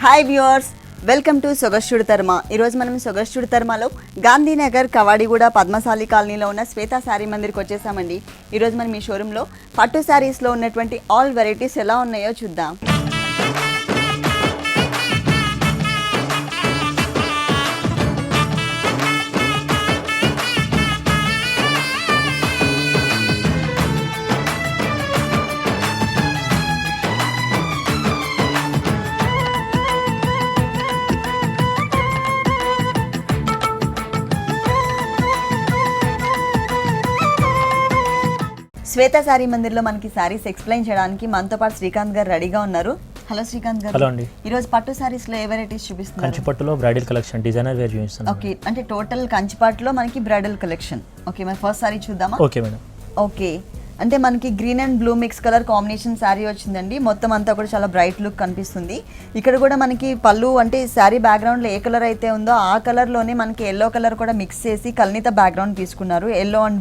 Hi viewers, welcome to సొగస్టుడు తర్మ. ఈరోజు మనం సొగస్టుడు తర్మలో గాంధీనగర్ కవాడిగూడ పద్మశాలి కాలనీలో ఉన్న శ్వేత శారీ మందిర్కి వచ్చేసామండి. ఈరోజు మనం ఈ షోరూంలో పట్టు శారీస్లో ఉన్నటువంటి ఆల్ వెరైటీస్ ఎలా ఉన్నాయో చూద్దాం. శ్వేత శారీ మందిర్లో మనకి శారీస్ ఎక్స్ప్లెయిన్ చేయడానికి మనతో పాటు శ్రీకాంత్ గారు రెడీగా ఉన్నారు. హలో శ్రీకాంత్ గారు. హలో అండి. ఈరోజు పట్టు శారీస్ లో ఏ వెరైటీస్ చూపిస్తున్నారు? కంచిపట్టులో బ్రైడల్ కలెక్షన్ డిజైనర్ వేర్ చూపిస్తున్నాను. ఓకే, అంటే టోటల్ కంచిపట్టులో మనకి బ్రైడల్ కలెక్షన్. ఓకే, మరి ఫస్ట్ శారీ చూద్దామా? Okay madam. ఓకే, అంటే మనకి green and blue mix colour combination sari వచ్చిందండి. మొత్తం అంతా కూడా చాలా బ్రైట్ లుక్ కనిపిస్తుంది. ఇక్కడ కూడా మనకి పళ్ళు అంటే శారీ బ్యాక్గ్రౌండ్లో ఏ కలర్ అయితే ఉందో ఆ కలర్లోనే మనకి ఎల్లో కలర్ కూడా మిక్స్ చేసి కల్నిత బ్యాక్గ్రౌండ్ తీసుకున్నారు. Yellow and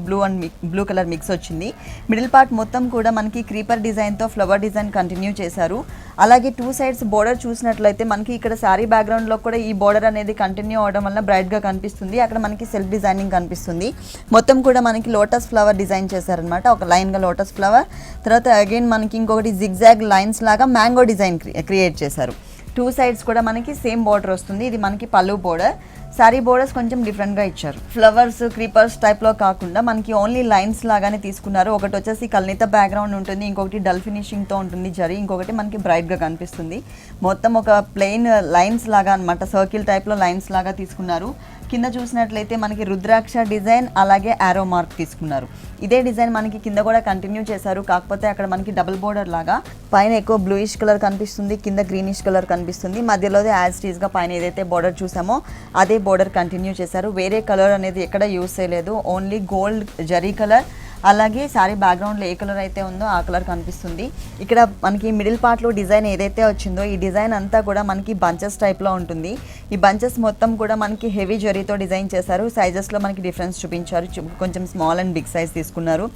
blue colour mix వచ్చింది. మిడిల్ పార్ట్ మొత్తం కూడా మనకి క్రీపర్ డిజైన్తో ఫ్లవర్ డిజైన్ కంటిన్యూ చేశారు. అలాగే టూ సైడ్స్ బోర్డర్ చూసినట్లయితే మనకి ఇక్కడ శారీ బ్యాక్గ్రౌండ్లో కూడా ఈ బోర్డర్ అనేది కంటిన్యూ అవడం వల్ల బ్రైట్గా కనిపిస్తుంది. అక్కడ మనకి సెల్ఫ్ డిజైనింగ్ కనిపిస్తుంది. మొత్తం కూడా మనకి లోటస్ ఫ్లవర్ డిజైన్ చేశారనమాట. ఒక లైన్గా లోటస్ ఫ్లవర్, తర్వాత అగైన్ మనకి ఇంకొకటి జిగ్జాగ్ లైన్స్ లాగా మ్యాంగో డిజైన్ క్రియేట్ చేశారు. టూ సైడ్స్ కూడా మనకి సేమ్ బోర్డర్ వస్తుంది. ఇది మనకి పళ్ళు బోర్డర్. శారీ బోర్డర్స్ కొంచెం డిఫరెంట్గా ఇచ్చారు. ఫ్లవర్స్ క్రీపర్స్ టైప్లో కాకుండా మనకి ఓన్లీ లైన్స్ లాగానే తీసుకున్నారు. ఒకటి వచ్చేసి కల్నిత బ్యాక్గ్రౌండ్ ఉంటుంది, ఇంకొకటి డల్ ఫినిషింగ్తో ఉంటుంది జరీ, ఇంకొకటి మనకి బ్రైట్గా కనిపిస్తుంది. మొత్తం ఒక ప్లెయిన్ లైన్స్ లాగా అనమాట, సర్కిల్ టైప్లో లైన్స్ లాగా తీసుకున్నారు. కింద చూసినట్లయితే మనకి రుద్రాక్ష డిజైన్ అలాగే యారో మార్క్ తీసుకున్నారు. ఇదే డిజైన్ మనకి కింద కూడా కంటిన్యూ చేశారు. కాకపోతే అక్కడ మనకి డబుల్ బోర్డర్ లాగా పైన ఎక్కువ బ్లూయిష్ కలర్ కనిపిస్తుంది, కింద గ్రీనిష్ కలర్ కనిపిస్తుంది. మధ్యలో యాజ్ టీజ్గా పైన ఏదైతే బోర్డర్ చూసామో అదే బోర్డర్ కంటిన్యూ చేశారు. వేరే కలర్ అనేది ఎక్కడ యూస్ చేయలేదు. ఓన్లీ గోల్డ్ జరీ కలర్, అలాగే శారీ బ్యాక్గ్రౌండ్లో ఏ కలర్ అయితే ఉందో ఆ కలర్ కనిపిస్తుంది. ఇక్కడ మనకి మిడిల్ పార్ట్లో డిజైన్ ఏదైతే వచ్చిందో ఈ డిజైన్ అంతా కూడా మనకి బంచెస్ టైప్లో ఉంటుంది. ఈ బంచెస్ మొత్తం కూడా మనకి హెవీ జరీతో డిజైన్ చేశారు. సైజెస్లో మనకి డిఫరెన్స్ చూపించారు. కొంచెం స్మాల్ అండ్ బిగ్ సైజ్ తీసుకున్నారు.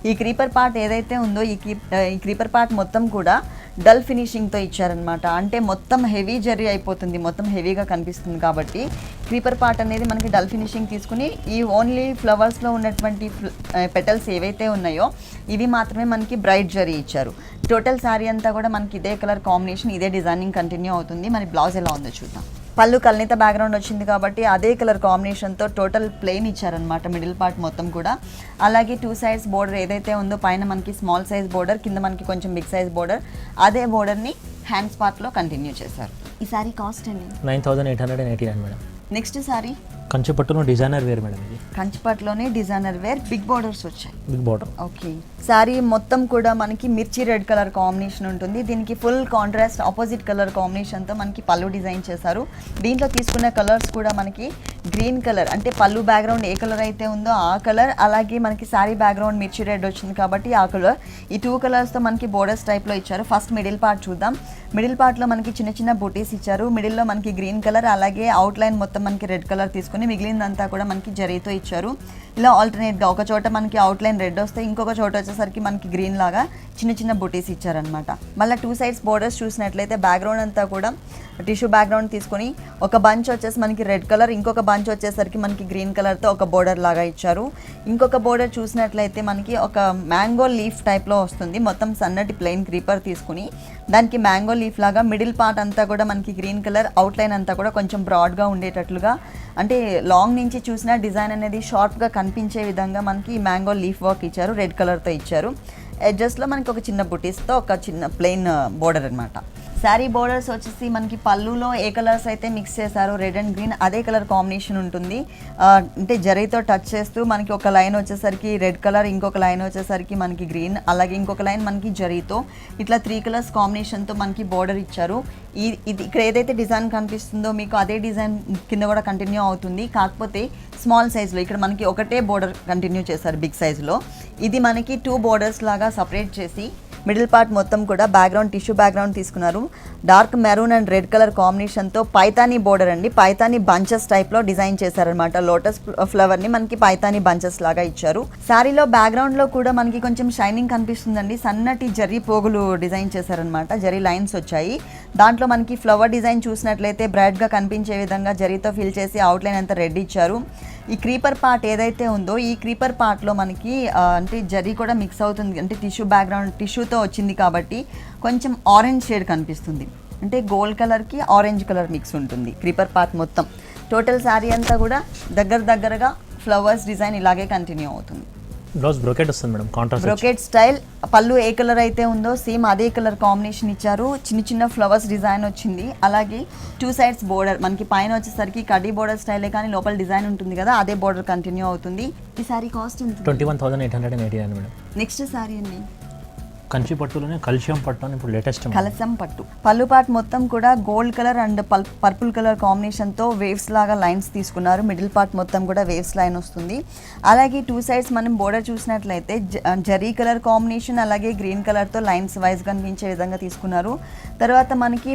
ఈ క్రీపర్ పార్ట్ ఏదైతే ఉందో ఈ క్రీపర్ పార్ట్ మొత్తం కూడా డల్ ఫినిషింగ్తో ఇచ్చారనమాట. అంటే మొత్తం హెవీ జరీ అయిపోతుంది, మొత్తం హెవీగా కనిపిస్తుంది. కాబట్టి క్రీపర్ పార్ట్ అనేది మనకి డల్ ఫినిషింగ్ తీసుకుని ఈ ఓన్లీ ఫ్లవర్స్లో ఉన్నటువంటి పెటల్స్ ఏవైతే ఉన్నాయో ఇవి మాత్రమే మనకి బ్రైట్ జరీ ఇచ్చారు. టోటల్ శారీ అంతా కూడా మనకి ఇదే కలర్ కాంబినేషన్, ఇదే డిజైనింగ్ కంటిన్యూ అవుతుంది. మరి బ్లౌజ్ ఎలా ఉందో చూద్దాం. పళ్ళు కల్నిత బ్యాక్గ్రౌండ్ వచ్చింది కాబట్టి అదే కలర్ కాంబినేషన్తో టోటల్ ప్లెయిన్ ఇచ్చారనమాట మిడిల్ పార్ట్ మొత్తం కూడా. అలాగే టూ సైడ్స్ బోర్డర్ ఏదైతే ఉందో పైన మనకి స్మాల్ సైజ్ బోర్డర్, కింద మనకి కొంచెం బిగ్ సైజ్ బోర్డర్, అదే బోర్డర్ని హ్యాండ్స్ పార్ట్లో కంటిన్యూ చేశారు. ఈ శారీ కాస్ట్ అండి 9889 మేడం. నెక్స్ట్ శారీ కంచిపట్టులో డిజైనర్ వేర్ మేడం. ఇది కంచిపట్టులోనే డిజైనర్ వేర్, బిగ్ బోర్డర్స్ వచ్చాయి. Big border. ఓకే, శారీ మొత్తం కూడా మనకి మిర్చి రెడ్ కలర్ కాంబినేషన్ ఉంటుంది. దీనికి ఫుల్ కాంట్రాస్ట్ ఆపోజిట్ కలర్ కాంబినేషన్తో మనకి పళ్ళు డిజైన్ చేశారు. దీంట్లో తీసుకున్న కలర్స్ కూడా మనకి గ్రీన్ కలర్, అంటే పళ్ళు బ్యాక్గ్రౌండ్ ఏ కలర్ అయితే ఉందో ఆ కలర్, అలాగే మనకి శారీ బ్యాక్గ్రౌండ్ మిర్చి రెడ్ వచ్చింది కాబట్టి ఆ కలర్. ఈ టూ కలర్స్తో మనకి బోర్డర్స్ టైప్లో ఇచ్చారు. ఫస్ట్ మిడిల్ పార్ట్ చూద్దాం. మిడిల్ పార్ట్లో మనకి చిన్న చిన్న బూటీస్ ఇచ్చారు. మిడిల్లో మనకి గ్రీన్ కలర్, అలాగే అవుట్ లైన్ మొత్తం మనకి రెడ్ కలర్ తీసుకుని మిగిలిందంతా కూడా మనకి జరీతో ఇచ్చారు. ఇలా ఆల్టర్నేట్గా ఒక చోట మనకి అవుట్ లైన్ రెడ్ వస్తే ఇంకొక చోట వచ్చేసరికి మనకి గ్రీన్ లాగా చిన్న చిన్న బూటీస్ ఇచ్చారనమాట. మళ్ళీ టూ సైడ్స్ బోర్డర్స్ చూసినట్లయితే బ్యాక్గ్రౌండ్ అంతా కూడా టిష్యూ బ్యాక్గ్రౌండ్ తీసుకొని ఒక బంచ్ వచ్చేసి మనకి రెడ్ కలర్, ఇంకొక బంచ్ వచ్చేసరికి మనకి గ్రీన్ కలర్తో ఒక బోర్డర్ లాగా ఇచ్చారు. ఇంకొక బోర్డర్ చూసినట్లయితే మనకి ఒక మ్యాంగో లీఫ్ టైప్లో వస్తుంది. మొత్తం సన్నటి ప్లెయిన్ క్రీపర్ తీసుకుని దానికి మ్యాంగో లీఫ్ లాగా మిడిల్ పార్ట్ అంతా కూడా మనకి గ్రీన్ కలర్, అవుట్ లైన్ అంతా కూడా కొంచెం బ్రాడ్గా ఉండేటట్లుగా, అంటే లాంగ్ నుంచి చూసిన డిజైన్ అనేది షార్ప్గా కనిపించే విధంగా మనకి మ్యాంగో లీఫ్ వర్క్ ఇచ్చారు. రెడ్ కలర్తో ఇచ్చారు. ఎడ్జస్ట్లో మనకి ఒక చిన్న బుటీస్తో ఒక చిన్న ప్లెయిన్ బోర్డర్ అనమాట. శారీ బోర్డర్స్ వచ్చేసి మనకి పళ్ళులో ఏ కలర్స్ అయితే మిక్స్ చేశారో రెడ్ అండ్ గ్రీన్ అదే కలర్ కాంబినేషన్ ఉంటుంది. అంటే జరీతో టచ్ చేస్తూ మనకి ఒక లైన్ వచ్చేసరికి రెడ్ కలర్, ఇంకొక లైన్ వచ్చేసరికి మనకి గ్రీన్, అలాగే ఇంకొక లైన్ మనకి జరీతో, ఇట్లా 3 కలర్స్ కాంబినేషన్తో మనకి బోర్డర్ ఇచ్చారు. ఇది ఇక్కడ ఏదైతే డిజైన్ కనిపిస్తుందో మీకు అదే డిజైన్ కింద కూడా కంటిన్యూ అవుతుంది. కాకపోతే స్మాల్ సైజ్లో ఇక్కడ మనకి ఒకటే బోర్డర్ కంటిన్యూ చేశారు బిగ్ సైజులో. ఇది మనకి 2 బోర్డర్స్ లాగా సపరేట్ చేసి మిడిల్ పార్ట్ మొత్తం కూడా బ్యాక్గ్రౌండ్ టిష్యూ బ్యాక్గ్రౌండ్ తీసుకున్నారు. Dark maroon and red colour కాంబినేషన్తో పైతానీ బోర్డర్ అండి, పైతానీ బంచెస్ టైప్లో డిజైన్ చేశారనమాట. లోటస్ ఫ్లవర్ని మనకి పైతానీ బంచెస్ లాగా ఇచ్చారు. శారీలో బ్యాక్గ్రౌండ్లో కూడా మనకి కొంచెం షైనింగ్ కనిపిస్తుందండి. సన్నటి జరీ పోగులు డిజైన్ చేశారనమాట, జరీ లైన్స్ వచ్చాయి. దాంట్లో మనకి ఫ్లవర్ డిజైన్ చూసినట్లయితే బ్రైట్గా కనిపించే విధంగా జరీతో ఫిల్ చేసి అవుట్లైన్ అంతా రెడ్ ఇచ్చారు. ఈ క్రీపర్ పార్ట్ ఏదైతే ఉందో ఈ క్రీపర్ పార్ట్లో మనకి అంటే జరీ కూడా మిక్స్ అవుతుంది, అంటే టిష్యూ బ్యాక్గ్రౌండ్ టిష్యూతో వచ్చింది కాబట్టి కొంచెం ఆరెంజ్ షేడ్ కనిపిస్తుంది. అంటే గోల్డ్ కలర్కి ఆరెంజ్ కలర్ మిక్స్ ఉంటుంది క్రీపర్ పార్ట్ మొత్తం. టోటల్ శారీ అంతా కూడా దగ్గరగా ఫ్లవర్స్ డిజైన్ ఇలాగే కంటిన్యూ అవుతుంది. బ్లౌజ్ బ్రోకెట్ వస్తుంది మేడం, కాంట్రాస్ట్ బ్రోకెట్ స్టైల్. పళ్ళు ఏ కలర్ అయితే ఉందో సేమ్ అదే కలర్ కాంబినేషన్ ఇచ్చారు. చిన్న ఫ్లవర్స్ డిజైన్ వచ్చింది. అలాగే 2 సైడ్స్ బోర్డర్ మనకి పైన వచ్చేసరికి కడ్డీ బోర్డర్ స్టైలే కానీ లోపల డిజైన్ ఉంటుంది కదా, అదే బోర్డర్ కంటిన్యూ అవుతుంది. ఈ సారీ కాస్ట్ ఎంత? 21,889 మేడం. నెక్స్ట్ సారీ అండి కంచి పట్టులోనే కల్షియం పట్టు అని ఇప్పుడు లేటెస్ట్ కలసం పట్టు. పళ్ళు పార్ట్ మొత్తం కూడా gold colour and purple colour కాంబినేషన్తో వేవ్స్ లాగా లైన్స్ తీసుకున్నారు. మిడిల్ పార్ట్ మొత్తం కూడా వేవ్స్ లైన్ వస్తుంది. అలాగే 2 సైడ్స్ మనం బోర్డర్ చూసినట్లయితే జరీ కలర్ కాంబినేషన్ అలాగే గ్రీన్ కలర్తో లైన్స్ వైజ్ కనిపించే విధంగా తీసుకున్నారు. తర్వాత మనకి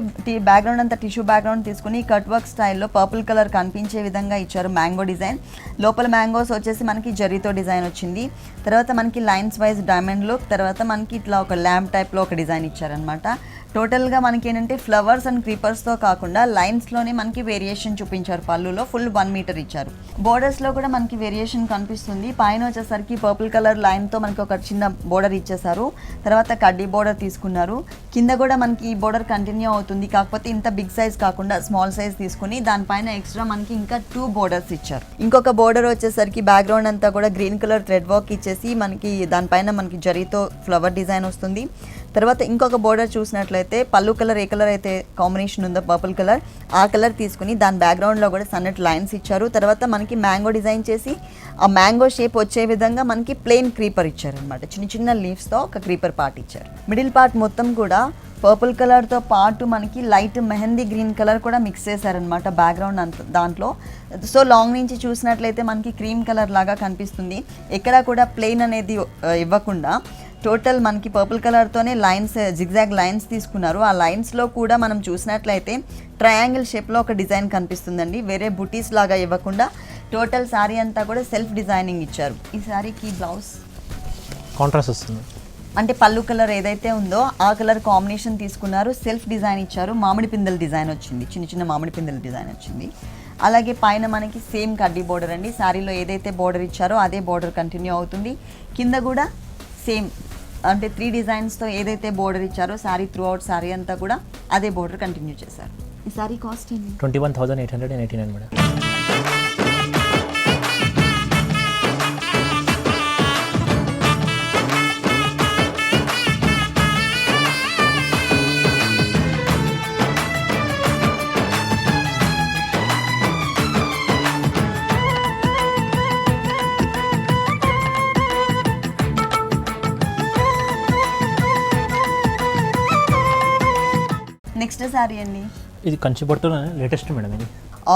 బ్యాక్గ్రౌండ్ అంతా టిష్యూ బ్యాక్గ్రౌండ్ తీసుకుని కట్ వర్క్ స్టైల్లో పర్పుల్ కలర్ కనిపించే విధంగా ఇచ్చారు. మ్యాంగో డిజైన్, లోపల మ్యాంగోస్ వచ్చేసి మనకి జరీతో డిజైన్ వచ్చింది. తర్వాత మనకి లైన్స్ వైజ్ డైమండ్ లుక్, తర్వాత మనకి ఇట్లా ఒక ల్యాంప్ టైప్లో ఒక డిజైన్ ఇచ్చారనమాట. టోటల్గా మనకి ఏంటంటే ఫ్లవర్స్ అండ్ క్రీపర్స్తో కాకుండా లైన్స్లోనే మనకి వేరియేషన్ చూపించారు. పళ్ళులో ఫుల్ 1 మీటర్ ఇచ్చారు. బోర్డర్స్లో కూడా మనకి వేరియేషన్ కనిపిస్తుంది. పైన వచ్చేసరికి పర్పుల్ కలర్ లైన్తో మనకి ఒక చిన్న బోర్డర్ ఇచ్చేసారు. తర్వాత కడ్డీ బోర్డర్ తీసుకున్నారు. కింద కూడా మనకి ఈ బోర్డర్ కంటిన్యూ అవుతుంది, కాకపోతే ఇంత బిగ్ సైజ్ కాకుండా స్మాల్ సైజ్ తీసుకుని దానిపైన ఎక్స్ట్రా మనకి ఇంకా 2 బోర్డర్స్ ఇచ్చారు. ఇంకొక బోర్డర్ వచ్చేసరికి బ్యాక్గ్రౌండ్ అంతా కూడా గ్రీన్ కలర్ థ్రెడ్ వర్క్ ఇచ్చేసి మనకి దానిపైన మనకి జరీతో ఫ్లవర్ డిజైన్ వస్తుంది. తర్వాత ఇంకొక బోర్డర్ చూసినట్లయితే పళ్ళు కలర్ ఏ కలర్ అయితే కాంబినేషన్ ఉందో పర్పుల్ కలర్, ఆ కలర్ తీసుకుని దాని బ్యాక్గ్రౌండ్లో కూడా సన్నటి లైన్స్ ఇచ్చారు. తర్వాత మనకి మ్యాంగో డిజైన్ చేసి ఆ మ్యాంగో షేప్ వచ్చే విధంగా మనకి ప్లెయిన్ క్రీపర్ ఇచ్చారనమాట. చిన్న లీవ్స్తో ఒక క్రీపర్ పార్ట్ ఇచ్చారు. మిడిల్ పార్ట్ మొత్తం కూడా పర్పుల్ కలర్తో పాటు మనకి లైట్ మెహందీ గ్రీన్ కలర్ కూడా మిక్స్ చేశారనమాట బ్యాక్గ్రౌండ్ అంతా దాంట్లో. సో లాంగ్ నుంచి చూసినట్లయితే మనకి క్రీమ్ కలర్ లాగా కనిపిస్తుంది. ఎక్కడా కూడా ప్లెయిన్ అనేది ఇవ్వకుండా టోటల్ మనకి పర్పుల్ కలర్తోనే లైన్స్ జిగ్జాగ్ లైన్స్ తీసుకున్నారు. ఆ లైన్స్లో కూడా మనం చూసినట్లయితే ట్రయాంగిల్ షేప్లో ఒక డిజైన్ కనిపిస్తుందండి. వేరే బుటీస్ లాగా ఇవ్వకుండా టోటల్ శారీ అంతా కూడా సెల్ఫ్ డిజైనింగ్ ఇచ్చారు. ఈ శారీకి బ్లౌజ్ కాంట్రాస్ట్ వస్తుంది, అంటే పళ్ళు కలర్ ఏదైతే ఉందో ఆ కలర్ కాంబినేషన్ తీసుకున్నారు. సెల్ఫ్ డిజైన్ ఇచ్చారు. మామిడి పిందెల డిజైన్ వచ్చింది, చిన్న మామిడి పిందెల డిజైన్ వచ్చింది. అలాగే పైన మనకి సేమ్ కడ్డీ బోర్డర్ అండి. శారీలో ఏదైతే బోర్డర్ ఇచ్చారో అదే బోర్డర్ కంటిన్యూ అవుతుంది. కింద కూడా సేమ్ అంటే 3 డిజైన్స్తో ఏదైతే బోర్డర్ ఇచ్చారో శారీ త్రూ అవుట్ శారీ అంతా కూడా అదే బోర్డర్ కంటిన్యూ చేశారు. ఈ శారీ కాస్ట్ ఏంటి? 21,889 మేడం. నెక్స్ట్ శారీ అండి ఇది కంచి పట్టులోనే లేటెస్ట్ మేడం. ఇది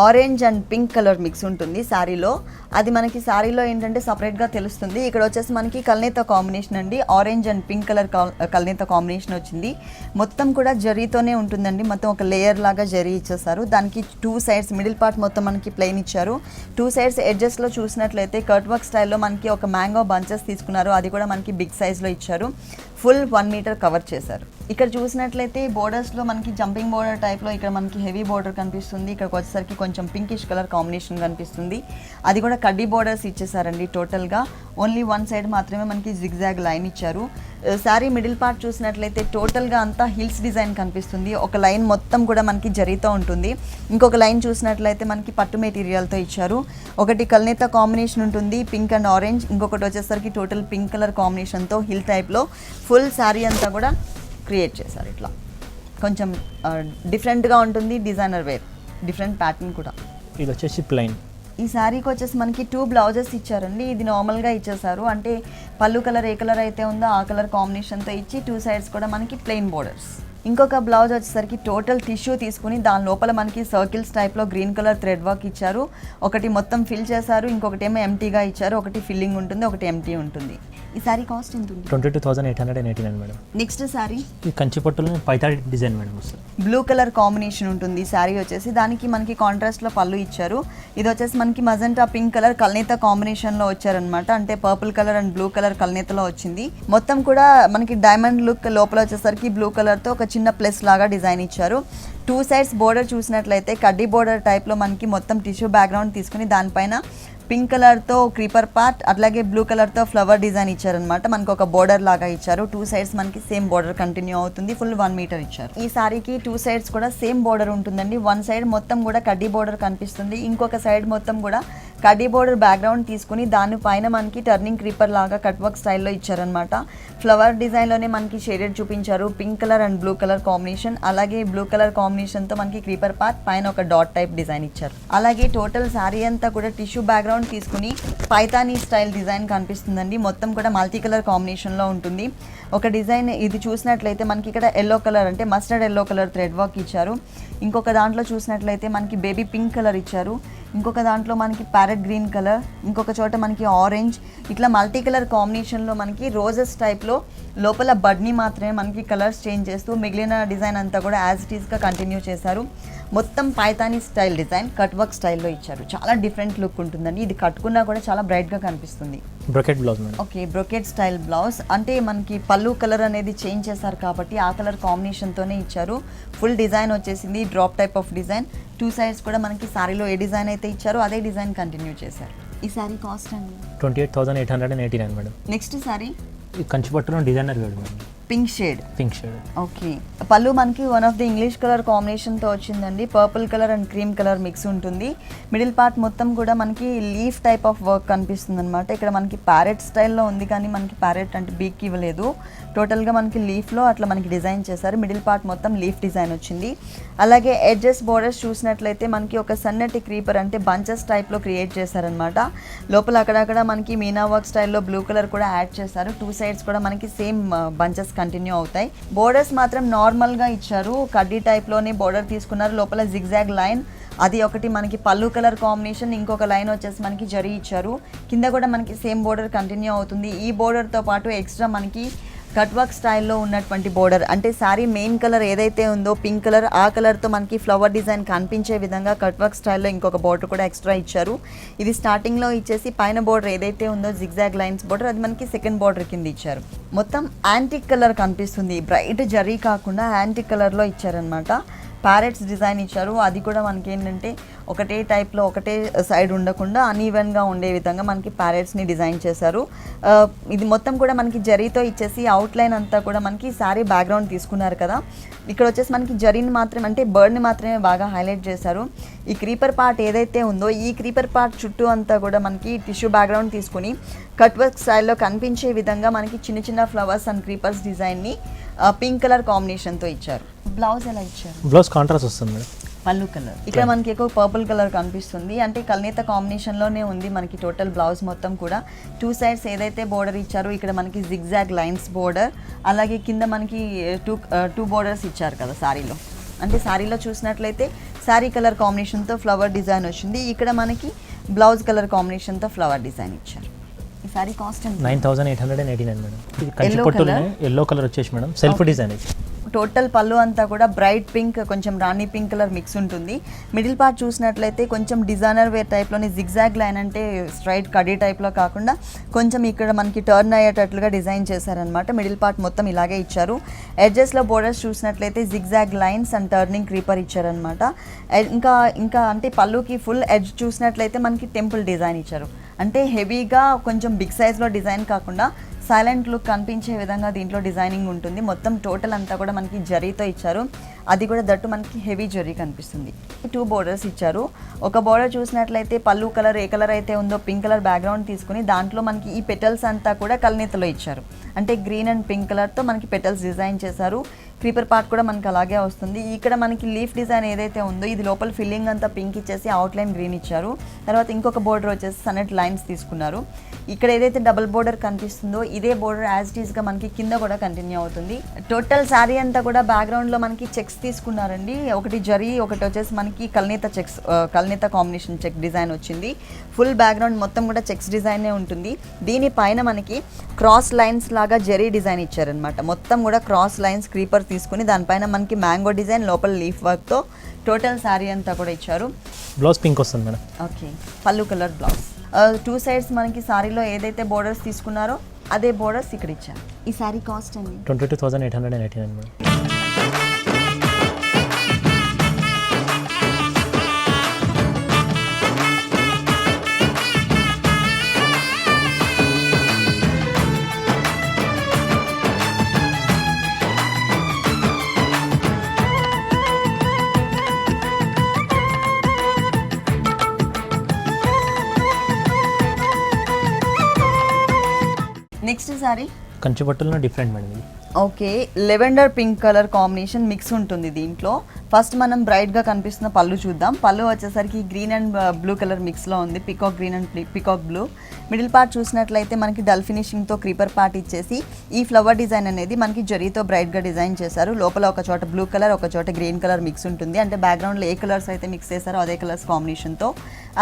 orange and pink colour mix ఉంటుంది శారీలో. అది మనకి శారీలో ఏంటంటే సపరేట్గా తెలుస్తుంది. ఇక్కడ వచ్చేసి మనకి కల్నేత కాంబినేషన్ అండి. ఆరెంజ్ అండ్ పింక్ కలర్ కల్నేత కాంబినేషన్ వచ్చింది. మొత్తం కూడా జరీతోనే ఉంటుందండి. మొత్తం ఒక లేయర్ లాగా జరీ ఇచ్చేసారు. దానికి 2 సైడ్స్ మిడిల్ పార్ట్ మొత్తం మనకి ప్లెయిన్ ఇచ్చారు. 2 సైడ్స్ ఎడ్జెస్లో చూసినట్లయితే కట్ వర్క్ స్టైల్లో మనకి ఒక మ్యాంగో బంచెస్ తీసుకున్నారు. అది కూడా మనకి బిగ్ సైజ్లో ఇచ్చారు. ఫుల్ 1 మీటర్ కవర్ చేశారు. ఇక్కడ చూసినట్లయితే బోర్డర్స్లో మనకి జంపింగ్ బోర్డర్ టైప్లో ఇక్కడ మనకి హెవీ బోర్డర్ కనిపిస్తుంది. ఇక్కడికి వచ్చేసరికి కొంచెం పింకిష్ కలర్ కాంబినేషన్ కనిపిస్తుంది. అది కూడా కడ్డీ బోర్డర్స్ ఇచ్చేసారండి. టోటల్గా ఓన్లీ 1 సైడ్ మాత్రమే మనకి జిగ్జాగ్ లైన్ ఇచ్చారు. శారీ మిడిల్ పార్ట్ చూసినట్లయితే టోటల్గా అంతా హిల్స్ డిజైన్ కనిపిస్తుంది. ఒక లైన్ మొత్తం కూడా మనకి జరీతో ఉంటుంది. ఇంకొక లైన్ చూసినట్లయితే మనకి పట్టు మెటీరియల్తో ఇచ్చారు. ఒకటి కల్నేత కాంబినేషన్ ఉంటుంది, పింక్ అండ్ ఆరెంజ్. ఇంకొకటి వచ్చేసరికి టోటల్ పింక్ కలర్ కాంబినేషన్తో హిల్ టైప్లో ఫుల్ శారీ అంతా కూడా క్రియేట్ చేశారు. ఇట్లా కొంచెం డిఫరెంట్గా ఉంటుంది. డిజైనర్ వేర్, డిఫరెంట్ ప్యాటర్న్ కూడా. ఇది వచ్చేసి ప్లెయిన్. ఈ శారీకి వచ్చేసి మనకి 2 బ్లౌజెస్ ఇచ్చారండి. ఇది నార్మల్గా ఇచ్చేసారు. అంటే పళ్ళు కలర్ ఏ కలర్ అయితే ఉందో ఆ కలర్ కాంబినేషన్తో ఇచ్చి 2 సైడ్స్ కూడా మనకి ప్లెయిన్ బోర్డర్స్. ఇంకొక బ్లౌజ్ వచ్చేసరికి టోటల్ టిష్యూ తీసుకుని దాని లోపల మనకి సర్కిల్స్ టైప్లో గ్రీన్ కలర్ థ్రెడ్ వర్క్ ఇచ్చారు. ఒకటి మొత్తం ఫిల్ చేశారు, ఇంకొకటి ఏమో ఎంటీగా ఇచ్చారు. ఒకటి ఫిల్లింగ్ ఉంటుంది, ఒకటి ఎంటీ ఉంటుంది. ఈ సారీ కాస్ట్ ఎంత ఉంది? 22,889 మేడం. నెక్స్ట్ సారీ ఇది కంచి పట్టులోనే పైతాడి డిజైన్ మేడం వస్తుంది. బ్లూ కలర్ కాంబినేషన్ ఉంటుంది శారీ వచ్చేసి. దానికి మనకి కాంట్రాస్ట్లో పళ్ళు ఇచ్చారు. ఇది వచ్చేసి మనకి మజంటా పింక్ కలర్ కల్నేత కాంబినేషన్లో వచ్చారనమాట. అంటే purple colour and blue colour కల్నేతలో వచ్చింది. మొత్తం కూడా మనకి డైమండ్ లుక్ లోపల వచ్చేసరికి బ్లూ కలర్తో ఒక చిన్న ప్లస్ లాగా డిజైన్ ఇచ్చారు. 2 సైడ్స్ బోర్డర్ చూసినట్లయితే కడ్డీ బోర్డర్ టైప్లో మనకి మొత్తం టిష్యూ బ్యాక్గ్రౌండ్ తీసుకుని దానిపైన పింక్ కలర్తో క్రీపర్ పార్ట్ అట్లాగే బ్లూ కలర్తో ఫ్లవర్ డిజైన్ ఇచ్చారనమాట. మనకు ఒక బోర్డర్ లాగా ఇచ్చారు. 2 సైడ్స్ మనకి సేమ్ బోర్డర్ కంటిన్యూ అవుతుంది. ఫుల్ 1 మీటర్ ఇచ్చారు. ఈ సారీకి 2 సైడ్స్ కూడా సేమ్ బోర్డర్ ఉంటుందండి. 1 సైడ్ మొత్తం కూడా కడ్డీ బోర్డర్ కనిపిస్తుంది. ఇంకొక సైడ్ మొత్తం కూడా కడ్డీ బోర్డర్ బ్యాక్గ్రౌండ్ తీసుకుని దానిపైన మనకి టర్నింగ్ క్రీపర్ లాగా కట్ వర్క్ స్టైల్లో ఇచ్చారనమాట. ఫ్లవర్ డిజైన్లోనే మనకి షేడెడ్ చూపించారు. Pink colour and blue colour combination, అలాగే బ్లూ కలర్ కాంబినేషన్తో మనకి క్రీపర్ పార్ట్ పైన ఒక డాట్ టైప్ డిజైన్ ఇచ్చారు. అలాగే టోటల్ శారీ అంతా కూడా టిష్యూ బ్యాక్గ్రౌండ్ తీసుకుని పైతానీ స్టైల్ డిజైన్ కనిపిస్తుందండి. మొత్తం కూడా మల్టీ కలర్ కాంబినేషన్లో ఉంటుంది. ఒక డిజైన్ ఇది చూసినట్లయితే మనకి ఇక్కడ ఎల్లో కలర్ అంటే mustard yellow colour thread work ఇచ్చారు. ఇంకొక దాంట్లో చూసినట్లయితే మనకి బేబీ పింక్ కలర్ ఇచ్చారు. ఇంకొక దాంట్లో మనకి ప్యారెట్ గ్రీన్ కలర్, ఇంకొక చోట మనకి ఆరెంజ్, ఇట్లా మల్టీ కలర్ కాంబినేషన్లో మనకి రోజెస్ టైప్లో లోపల బడ్ని మాత్రమే మనకి కలర్స్ చేంజ్ చేస్తూ మిగిలిన డిజైన్ అంతా కూడా యాజ్ ఇట్ ఈస్గా కంటిన్యూ చేశారు. మొత్తం Paithani style design cut work స్టైల్లో ఇచ్చారు. చాలా డిఫరెంట్ లుక్ ఉంటుందండి. ఇది కట్టుకున్నా కూడా చాలా బ్రైట్గా కనిపిస్తుంది. Brocade blouse madam. Okay, brocade style blouse. అంటే మనకి పళ్ళు కలర్ అనేది చేంజ్ చేశారు కాబట్టి ఆ కలర్ కాంబినేషన్తోనే ఇచ్చారు. ఫుల్ డిజైన్ వచ్చేసింది drop type of design. 2 sides కూడా మనకి సారీలో ఏ డిజైన్ అయితే ఇచ్చారో అదే డిజైన్ కంటిన్యూ చేశారు. ఈ సారీ కాస్ట్ అండి 28,889 మేడం. నెక్స్ట్ సారీ ఈ కంచి పట్టులో డిజైనర్ వేడు మేడం. Pink shade. ఓకే, పళ్ళు మనకి one of the English colour కాంబినేషన్తో వచ్చిందండి. Purple colour and cream colour mix ఉంటుంది. మిడిల్ పార్ట్ మొత్తం కూడా మనకి లీఫ్ టైప్ ఆఫ్ వర్క్ కనిపిస్తుంది అనమాట. ఇక్కడ మనకి ప్యారెట్ స్టైల్లో ఉంది కానీ మనకి ప్యారెట్ అంటే బీక్ ఇవ్వలేదు. టోటల్గా మనకి లీఫ్లో అట్లా మనకి డిజైన్ చేశారు. మిడిల్ పార్ట్ మొత్తం లీఫ్ డిజైన్ వచ్చింది. అలాగే ఎడ్జెస్ బోర్డర్స్ చూసినట్లయితే మనకి ఒక సన్నటి క్రీపర్ అంటే బంచెస్ టైప్లో క్రియేట్ చేశారనమాట. లోపల అక్కడక్కడ మనకి మీనా వర్క్ స్టైల్లో బ్లూ కలర్ కూడా యాడ్ చేశారు. 2 సైడ్స్ కూడా మనకి సేమ్ బంచెస్ కంటిన్యూ అవుతాయి. బోర్డర్స్ మాత్రం నార్మల్గా ఇచ్చారు. కడ్డీ టైప్లోనే బోర్డర్ తీసుకున్నారు. లోపల జిగ్జాగ్ లైన్ అది ఒకటి మనకి పళ్ళు కలర్ కాంబినేషన్, ఇంకొక లైన్ వచ్చేసి మనకి జరీ ఇచ్చారు. కింద కూడా మనకి సేమ్ బోర్డర్ కంటిన్యూ అవుతుంది. ఈ బోర్డర్తో పాటు ఎక్స్ట్రా మనకి కట్ వర్క్ స్టైల్లో ఉన్నటువంటి బోర్డర్ అంటే శారీ మెయిన్ కలర్ ఏదైతే ఉందో పింక్ కలర్, ఆ కలర్తో మనకి ఫ్లవర్ డిజైన్ కనిపించే విధంగా కట్ వర్క్ స్టైల్లో ఇంకొక బోర్డర్ కూడా ఎక్స్ట్రా ఇచ్చారు. ఇది స్టార్టింగ్లో ఇచ్చేసి పైన బోర్డర్ ఏదైతే ఉందో జిగ్జాగ్ లైన్స్ బోర్డర్ అది మనకి సెకండ్ బోర్డర్ కింద ఇచ్చారు. మొత్తం యాంటిక్ కలర్ కనిపిస్తుంది. బ్రైట్ జరీ కాకుండా యాంటిక్ కలర్లో ఇచ్చారనమాట. ప్యారెట్స్ డిజైన్ ఇచ్చారు. అది కూడా మనకి ఏంటంటే ఒకటే టైప్లో ఒకటే సైడ్ ఉండకుండా అన్ఈవెన్గా ఉండే విధంగా మనకి ప్యారెట్స్ని డిజైన్ చేశారు. ఇది మొత్తం కూడా మనకి జరీతో ఇచ్చేసి అవుట్లైన్ అంతా కూడా మనకి శారీ బ్యాక్గ్రౌండ్ తీసుకున్నారు కదా. ఇక్కడ వచ్చేసి మనకి జరీని మాత్రమే అంటే బర్డ్ని మాత్రమే బాగా హైలైట్ చేశారు. ఈ క్రీపర్ పార్ట్ ఏదైతే ఉందో ఈ క్రీపర్ పార్ట్ చుట్టూ అంతా కూడా మనకి టిష్యూ బ్యాక్గ్రౌండ్ తీసుకుని కట్ వర్క్ స్టైల్లో కనిపించే విధంగా మనకి చిన్న చిన్న ఫ్లవర్స్ అండ్ క్రీపర్స్ డిజైన్ని పింక్ కలర్ కాంబినేషన్తో ఇచ్చారు. బ్లౌజ్ ఎలా ఇచ్చారు? బ్లౌజ్ కాంట్రాస్ట్ వస్తుంది మేడం. పళ్ళు కలర్ ఇక్కడ మనకి ఎక్కువ పర్పుల్ కలర్ కనిపిస్తుంది. అంటే కల్నేత కాంబినేషన్లోనే ఉంది మనకి టోటల్ బ్లౌజ్ మొత్తం కూడా. 2 సైడ్స్ ఏదైతే బోర్డర్ ఇచ్చారో ఇక్కడ మనకి జిగ్జాగ్ లైన్స్ బోర్డర్, అలాగే కింద మనకి టూ బోర్డర్స్ ఇచ్చారు కదా శారీలో. అంటే శారీలో చూసినట్లయితే శారీ కలర్ కాంబినేషన్తో ఫ్లవర్ డిజైన్ వచ్చింది. ఇక్కడ మనకి బ్లౌజ్ కలర్ కాంబినేషన్తో ఫ్లవర్ డిజైన్ ఇచ్చారు. ఈ సారీ కాస్ట్ ఎంత? 9,889 మేడం. ఇది కంచి పట్టులోనే ఎల్లో కలర్ వచ్చేసి మేడం సెల్ఫ్ డిజైన్ ఇది. టోటల్ పళ్ళు అంతా కూడా బ్రైట్ పింక్, కొంచెం రాణి పింక్ కలర్ మిక్స్ ఉంటుంది. మిడిల్ పార్ట్ చూసినట్లయితే కొంచెం డిజైనర్ వేర్ టైప్లోని జిగ్జాగ్ లైన్ అంటే స్ట్రైట్ కడీ టైప్లో కాకుండా కొంచెం ఇక్కడ మనకి టర్న్ అయ్యేటట్లుగా డిజైన్ చేశారనమాట. మిడిల్ పార్ట్ మొత్తం ఇలాగే ఇచ్చారు. ఎడ్జెస్లో బోర్డర్స్ చూసినట్లయితే zigzag lines and turning creeper ఇచ్చారనమాట. ఇంకా అంటే పళ్ళుకి ఫుల్ ఎడ్జ్ చూసినట్లయితే మనకి టెంపుల్ డిజైన్ ఇచ్చారు. అంటే హెవీగా కొంచెం బిగ్ సైజ్లో డిజైన్ కాకుండా సైలెంట్ లుక్ కనిపించే విధంగా దీంట్లో డిజైనింగ్ ఉంటుంది. మొత్తం టోటల్ అంతా కూడా మనకి జరీతో ఇచ్చారు. అది కూడా దట్టు మనకి హెవీ జరీ కనిపిస్తుంది. 2 బోర్డర్స్ ఇచ్చారు. ఒక బోర్డర్ చూసినట్లయితే పళ్ళు కలర్ ఏ కలర్ అయితే ఉందో పింక్ కలర్ బ్యాక్గ్రౌండ్ తీసుకుని దాంట్లో మనకి ఈ పెటల్స్ అంతా కూడా కల్నేతలో ఇచ్చారు. అంటే గ్రీన్ అండ్ పింక్ కలర్తో మనకి పెటల్స్ డిజైన్ చేశారు. క్రీపర్ పార్ట్ కూడా మనకి అలాగే వస్తుంది. ఇక్కడ మనకి లీఫ్ డిజైన్ ఏదైతే ఉందో ఇది లోపల ఫిల్లింగ్ అంతా పింక్ ఇచ్చేసి అవుట్లైన్ గ్రీన్ ఇచ్చారు. తర్వాత ఇంకొక బోర్డర్ వచ్చేసి సన్నటి లైన్స్ తీసుకున్నారు. ఇక్కడ ఏదైతే డబుల్ బోర్డర్ కనిపిస్తుందో ఇదే బోర్డర్ యాజ్ ఇట్ ఈస్గా మనకి కింద కూడా కంటిన్యూ అవుతుంది. టోటల్ శారీ అంతా కూడా బ్యాక్గ్రౌండ్లో మనకి చెక్స్ తీసుకున్నారండి. ఒకటి జరీ, ఒకటి వచ్చేసి మనకి కల్నేత కాంబినేషన్ చెక్ డిజైన్ వచ్చింది. ఫుల్ బ్యాక్గ్రౌండ్ మొత్తం కూడా చెక్స్ డిజైనే ఉంటుంది. దీనిపైన మనకి క్రాస్ లైన్స్ లాగా జరీ డిజైన్ ఇచ్చారనమాట. మొత్తం కూడా క్రాస్ లైన్స్ క్రీపర్ తీసుకుని దానిపైన మనకి మ్యాంగో డిజైన్, లోపల లీఫ్ వర్క్తో టోటల్ శారీ అంతా కూడా ఇచ్చారు. బ్లౌజ్ పింక్ వస్తుంది మేడం. ఓకే, పళ్ళు కలర్ బ్లౌజ్. 2 సైడ్స్ మనకి శారీలో ఏదైతే బోర్డర్స్ తీసుకున్నారో అదే బోర్డర్స్ ఇక్కడ ఇచ్చారు. ఈ శారీ కాస్ట్ అండి 22,889 మేడం. నెక్స్ట్ సారీ కంచిపట్టులో డిఫరెంట్ మేడం ఇది. Okay, lavender pink colour combination mix ఉంటుంది దీంట్లో. ఫస్ట్ మనం బ్రైట్గా కనిపిస్తున్న పళ్ళు చూద్దాం. పళ్ళు వచ్చేసరికి గ్రీన్ అండ్ బ్లూ కలర్ మిక్స్లో ఉంది. Peacock green and peacock blue. Middle part చూసినట్లయితే మనకి డల్ ఫినిషింగ్తో క్రీపర్ పార్ట్ ఇచ్చేసి ఈ ఫ్లవర్ డిజైన్ అనేది మనకి జరీతో బ్రైట్గా డిజైన్ చేశారు. లోపల ఒక చోట బ్లూ కలర్, ఒక చోట గ్రీన్ కలర్ మిక్స్ ఉంటుంది. అంటే బ్యాక్గ్రౌండ్లో ఏ కలర్స్ అయితే మిక్స్ చేశారో అదే కలర్స్ కాంబినేషన్తో.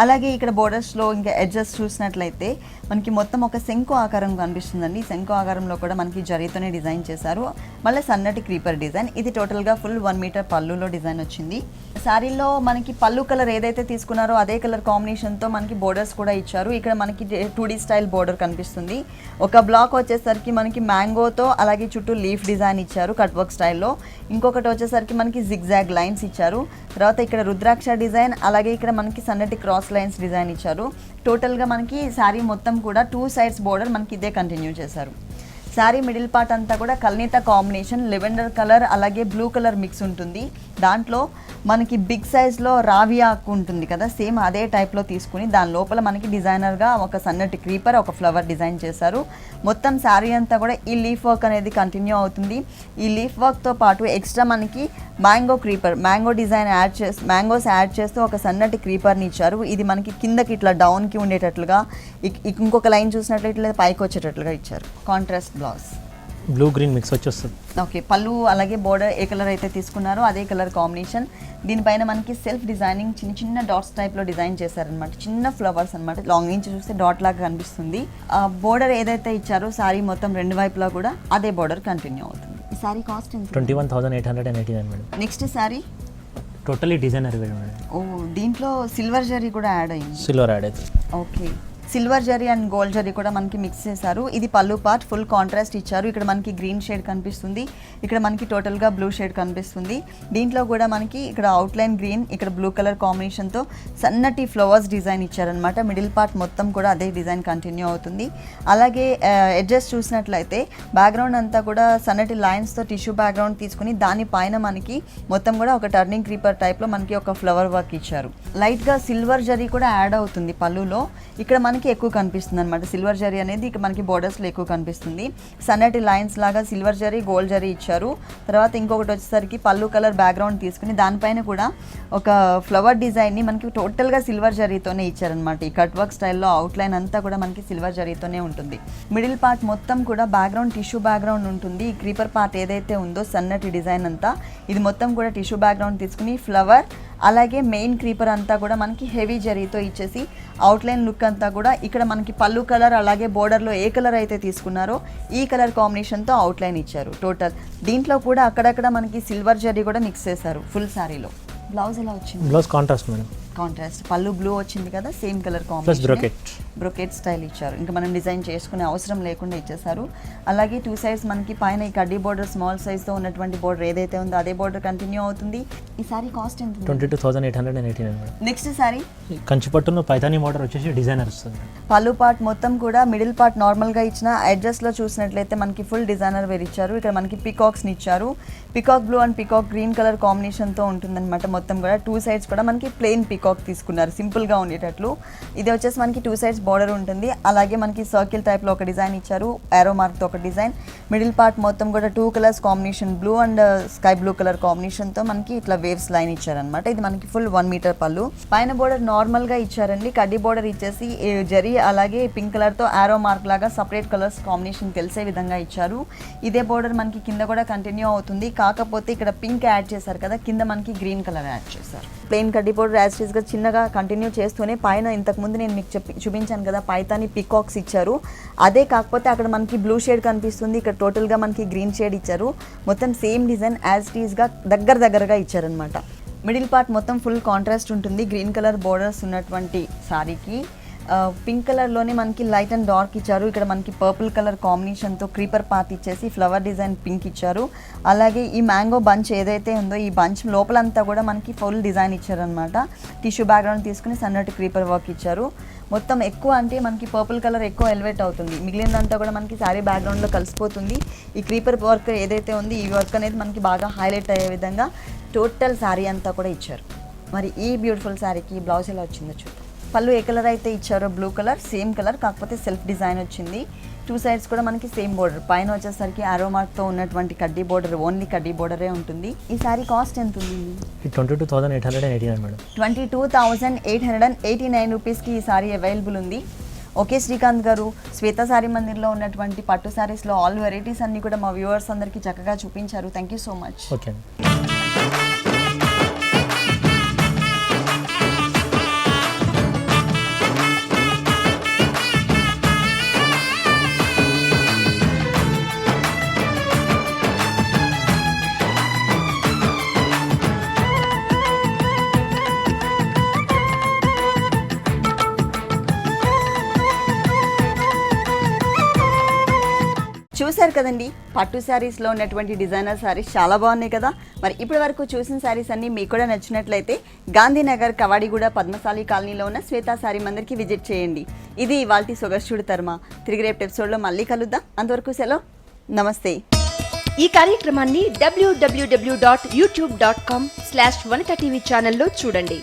అలాగే ఇక్కడ బోర్డర్స్లో ఇంకా ఎడ్జెస్ చూసినట్లయితే మనకి మొత్తం ఒక శంకు ఆకారం కనిపిస్తుందండి. శంకు ఆకారంలో కూడా మనకి జరీతోనే డిజైన్ చేశారు. మళ్ళీ సన్నటి క్రీపర్ డిజైన్. ఇది టోటల్గా ఫుల్ 1 మీటర్ పళ్ళులో డిజైన్ వచ్చింది. శారీలో మనకి పళ్ళు కలర్ ఏదైతే తీసుకున్నారో అదే కలర్ కాంబినేషన్తో మనకి బోర్డర్స్ కూడా ఇచ్చారు. ఇక్కడ మనకి 2D స్టైల్ బోర్డర్ కనిపిస్తుంది. ఒక బ్లాక్ వచ్చేసరికి మనకి మ్యాంగోతో అలాగే చుట్టూ లీఫ్ డిజైన్ ఇచ్చారు కట్ వర్క్ స్టైల్లో. ఇంకొకటి వచ్చేసరికి మనకి జిగ్జాగ్ లైన్స్ ఇచ్చారు. తర్వాత ఇక్కడ రుద్రాక్ష డిజైన్, అలాగే ఇక్కడ మనకి సన్నటి క్రాస్ లైన్స్ డిజైన్ ఇచ్చారు. టోటల్గా మనకి శారీ మొత్తం కూడా 2 సైడ్స్ బోర్డర్ మనకి ఇదే కంటిన్యూ చేశారు. శారీ మిడిల్ పార్ట్ అంతా కూడా కల్నేత కాంబినేషన్, లెవెండర్ కలర్ అలాగే బ్లూ కలర్ మిక్స్ ఉంటుంది. దాంట్లో మనకి బిగ్ సైజ్లో రావి ఆకు ఉంటుంది కదా, సేమ్ అదే టైప్లో తీసుకుని దాని లోపల మనకి డిజైనర్గా ఒక సన్నటి క్రీపర్, ఒక ఫ్లవర్ డిజైన్ చేశారు. మొత్తం శారీ అంతా కూడా ఈ లీఫ్ వర్క్ అనేది కంటిన్యూ అవుతుంది. ఈ లీఫ్ వర్క్తో పాటు ఎక్స్ట్రా మనకి mango creeper, mango design mangoes add చేస్తూ ఒక సన్నటి క్రీపర్ని ఇచ్చారు. ఇది మనకి కిందకి ఇట్లా డౌన్కి ఉండేటట్లుగా, ఇంకొక లైన్ చూసినట్లయితే పైకి వచ్చేటట్లుగా ఇచ్చారు. Contrast blouse, blue green mix వచ్చేస్తుంది. ఓకే, పళ్ళు అలాగే బోర్డర్ ఏ కలర్ అయితే తీసుకున్నారో అదే కలర్ కాంబినేషన్. దీనిపైన మనకి సెల్ఫ్ డిజైనింగ్ చిన్న చిన్న డాట్స్ టైప్లో డిజైన్ చేశారనమాట. చిన్న ఫ్లవర్స్ అనమాట. లాంగ్ నుంచి చూస్తే డాట్ లాగా కనిపిస్తుంది. బోర్డర్ ఏదైతే ఇచ్చారో శారీ మొత్తం 2 వైపులా కూడా అదే బోర్డర్ కంటిన్యూ అవుతుంది. ఈ శారీ కాస్ట్ ఎంత? 21,889 madam. Next sari totally designer madam. ఓ, దీంట్లో సిల్వర్ జరీ కూడా యాడ్ అయింది. సిల్వర్ యాడ్ అయితే. Okay, silver zari and gold zari కూడా మనకి మిక్స్ చేశారు. ఇది పళ్ళు పార్ట్ ఫుల్ కాంట్రాస్ట్ ఇచ్చారు. ఇక్కడ మనకి గ్రీన్ షేడ్ కనిపిస్తుంది, ఇక్కడ మనకి టోటల్గా బ్లూ షేడ్ కనిపిస్తుంది. దీంట్లో కూడా మనకి ఇక్కడ అవుట్లైన్ గ్రీన్, ఇక్కడ బ్లూ కలర్ కాంబినేషన్తో సన్నటి ఫ్లవర్స్ డిజైన్ ఇచ్చారనమాట. మిడిల్ పార్ట్ మొత్తం కూడా అదే డిజైన్ కంటిన్యూ అవుతుంది. అలాగే ఎడ్జెస్ చూసినట్లయితే బ్యాక్గ్రౌండ్ అంతా కూడా సన్నటి లైన్స్తో టిష్యూ బ్యాక్గ్రౌండ్ తీసుకుని దానిపైన మనకి మొత్తం కూడా ఒక టర్నింగ్ క్రీపర్ టైప్లో మనకి ఒక ఫ్లవర్ వర్క్ ఇచ్చారు. లైట్గా సిల్వర్ జరీ కూడా యాడ్ అవుతుంది పళ్ళులో. ఇక్కడ మనకి ఎక్కువ కనిపిస్తుంది అనమాట. సిల్వర్ జరీ అనేది ఇక్కడ మనకి బోర్డర్స్లో ఎక్కువ కనిపిస్తుంది. సన్నటి లైన్స్ లాగా సిల్వర్ జరీ, గోల్డ్ జరీ ఇచ్చారు. తర్వాత ఇంకొకటి వచ్చేసరికి పళ్ళు కలర్ బ్యాక్గ్రౌండ్ తీసుకుని దానిపైన కూడా ఒక ఫ్లవర్ డిజైన్ని మనకి టోటల్గా సిల్వర్ జరీతోనే ఇచ్చారనమాట. ఈ కట్ వర్క్ స్టైల్లో అవుట్లైన్ అంతా కూడా మనకి సిల్వర్ జరీతోనే ఉంటుంది. మిడిల్ పార్ట్ మొత్తం కూడా బ్యాక్గ్రౌండ్ టిష్యూ బ్యాక్గ్రౌండ్ ఉంటుంది. ఈ క్రీపర్ పార్ట్ ఏదైతే ఉందో సన్నటి డిజైన్ అంతా ఇది మొత్తం కూడా టిష్యూ బ్యాక్గ్రౌండ్ తీసుకుని ఫ్లవర్ అలాగే మెయిన్ క్రీపర్ అంతా కూడా మనకి హెవీ జరీతో ఇచ్చేసి అవుట్లైన్ లుక్ అంతా కూడా ఇక్కడ మనకి పళ్ళు కలర్ అలాగే బోర్డర్లో ఏ కలర్ అయితే తీసుకున్నారో ఈ కలర్ కాంబినేషన్తో అవుట్లైన్ ఇచ్చారు. టోటల్ దీంట్లో కూడా అక్కడక్కడ మనకి సిల్వర్ జరీ కూడా మిక్స్ చేశారు ఫుల్ శారీలో. బ్లౌజ్ ఎలా వచ్చింది? Blouse contrast madam. కాంట్రాస్ట్, పళ్ళు బ్లూ వచ్చింది కదా, same colour plus combination, brocade style ఇచ్చారు. ఇంకా మనం డిజైన్ చేసుకునే అవసరం లేకుండా ఇచ్చేసారు. అలాగే 2 సైడ్స్ మనకి పైన ఈ కడ్డీ బోర్డర్ స్మాల్ సైజ్తో ఉన్నటువంటి బోర్డర్ ఏదైతే ఉందో అదే బోర్డర్ కంటిన్యూ అవుతుంది. ఈ సారీ కాస్ట్ ఎంత? 22,889 మేడం. నెక్స్ట్ సారీ కంచిపట్టులో పైతానీ మోడల్ వచ్చేసి డిజైనర్ వస్తుంది. పళ్ళు పార్ట్ మొత్తం కూడా మిడిల్ పార్ట్ నార్మల్గా ఇచ్చిన అడ్జస్ట్లో చూసినట్లయితే మనకి ఫుల్ డిజైనర్ వేర్ ఇచ్చారు. ఇక్కడ మనకి పికాక్స్ని ఇచ్చారు. Peacock blue and peacock green colour కాంబినేషన్తో ఉంటుందన్నమాట. మొత్తం కూడా 2 సైడ్స్ కూడా మనకి ప్లెయిన్ పికాక్ తీసుకున్నారు సింపుల్గా ఉండేటట్లు. ఇది వచ్చేసి మనకి 2 సైడ్స్ బార్డర్ ఉంటుంది. అలాగే మనకి సర్కిల్ టైప్లో ఒక డిజైన్ ఇచ్చారు, ఏరో మార్క్తో ఒక డిజైన్. మిడిల్ పార్ట్ మొత్తం కూడా 2 colours combination, blue and sky blue colour కాంబినేషన్తో మనకి ఇట్లా వేవ్స్ లైన్ ఇచ్చారనమాట. ఇది మనకి ఫుల్ 1 మీటర్ పళ్ళు. పైన బార్డర్ నార్మల్గా ఇచ్చారండి, కడ్డీ బార్డర్ ఇచ్చేసి జరీ అలాగే పింక్ కలర్తో ఏరో మార్క్ లాగా సపరేట్ కలర్స్ కాంబినేషన్ తెలిసే విధంగా ఇచ్చారు. ఇదే బార్డర్ మనకి కింద కూడా కంటిన్యూ అవుతుంది, కాకపోతే ఇక్కడ పింక్ యాడ్ చేశారు కదా, కింద మనకి గ్రీన్ కలర్ యాడ్ చేశారు. ప్లెయిన్ కడ్డీ బార్డర్ యాజ్ గా చిన్నగా కంటిన్యూ చేస్తూనే పైన ఇంతకుముందు నేను మీకు చూపించాను కదా పైతాని పికాక్స్ ఇచ్చారు. అదే కాకపోతే అక్కడ మనకి బ్లూ షేడ్ కనిపిస్తుంది, ఇక్కడ టోటల్గా మనకి గ్రీన్ షేడ్ ఇచ్చారు. మొత్తం సేమ్ డిజైన్ యాజ్ ఇట్ ఈస్గా దగ్గరగా ఇచ్చారనమాట. మిడిల్ పార్ట్ మొత్తం ఫుల్ కాంట్రాస్ట్ ఉంటుంది, గ్రీన్ కలర్ బోర్డర్స్ ఉన్నటువంటి సారీకి. పింక్ కలర్లోనే మనకి లైట్ అండ్ డార్క్ ఇచ్చారు. ఇక్కడ మనకి పర్పుల్ కలర్ కాంబినేషన్తో క్రీపర్ పార్ట్ ఇచ్చేసి ఫ్లవర్ డిజైన్ పింక్ ఇచ్చారు. అలాగే ఈ మ్యాంగో బంచ్ ఏదైతే ఉందో ఈ బంచ్ లోపలంతా కూడా మనకి ఫుల్ డిజైన్ ఇచ్చారనమాట. టిష్యూ బ్యాక్గ్రౌండ్ తీసుకుని సన్నటి క్రీపర్ వర్క్ ఇచ్చారు. మొత్తం ఎక్కువ అంటే మనకి పర్పుల్ కలర్ ఎక్కువ ఎలివేట్ అవుతుంది, మిగిలినంతా కూడా మనకి శారీ బ్యాక్గ్రౌండ్లో కలిసిపోతుంది. ఈ క్రీపర్ వర్క్ ఏదైతే ఉంది ఈ వర్క్ అనేది మనకి బాగా హైలైట్ అయ్యే విధంగా టోటల్ శారీ అంతా కూడా ఇచ్చారు. మరి ఈ బ్యూటిఫుల్ శారీకి బ్లౌజ్ ఎలా వచ్చిందో చూద్దాం. పళ్ళు ఏ కలర్ అయితే ఇచ్చారో బ్లూ కలర్, సేమ్ కలర్, కాకపోతే సెల్ఫ్ డిజైన్ వచ్చింది. 2 సైడ్స్ కూడా మనకి సేమ్ బోర్డర్. పైన వచ్చేసరికి ఆరో మార్క్తో ఉన్నటువంటి కడ్డీ బోర్డర్, ఓన్లీ కడ్డీ బోర్డరే ఉంటుంది. ఈ సారీ కాస్ట్ ఎంత ఉంది? 22,889 మేడం. 22,889 రూపీస్కి ఈ సారీ అవైలబుల్ ఉంది. ఓకే శ్రీకాంత్ గారు, శ్వేత సారీ మందిర్లో ఉన్నటువంటి పట్టు సారీస్లో ఆల్ వెరైటీస్ అన్నీ కూడా మా వ్యూవర్స్ అందరికీ చక్కగా చూపించారు. Thank you so much. Okay అండి. చూశారు కదండి, పట్టు శారీస్లో ఉన్నటువంటి డిజైనర్ శారీస్ చాలా బాగున్నాయి కదా. మరి ఇప్పటి వరకు చూసిన శారీస్ అన్నీ మీకు కూడా నచ్చినట్లయితే గాంధీనగర్ కవాడిగూడ పద్మశాలి కాలనీలో ఉన్న శ్వేత శారీ మందిర్కి విజిట్ చేయండి. ఇది ఇవాల్టి సొగస్చుడు తర్మ. తిరిగి రేపు ఎపిసోడ్లో మళ్ళీ కలుద్దాం. అంతవరకు సెలవు, నమస్తే. ఈ కార్యక్రమాన్ని www.youtube.com/vanitaTV ఛానల్లో చూడండి.